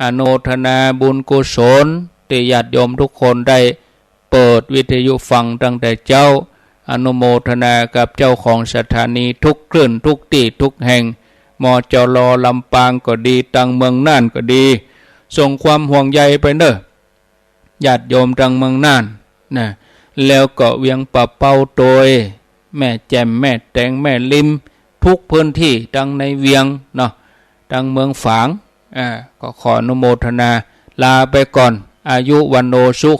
Speaker 1: อนุโมทนาบุญกุศลที่ญาติโยมทุกคนได้เปิดวิทยุฟังตั้งแต่เจ้าอนุโมทนากับเจ้าของสถานีทุกคลื่นทุกที่ทุกแห่งมจลลำปางก็ดีตังเมืองน่านก็ดีส่งความห่วงใยไปเนอะญาติโยมตังเมืองน่านนะแล้วก็เวียงป่าเป้าโดยแม่แจ่มแม่แตงแม่ลิมทุกพื้นที่ทั้งในเวียงเนาะทั้งเมืองฝางก็ขออนุโมทนาลาไปก่อนอายุวันโนสุ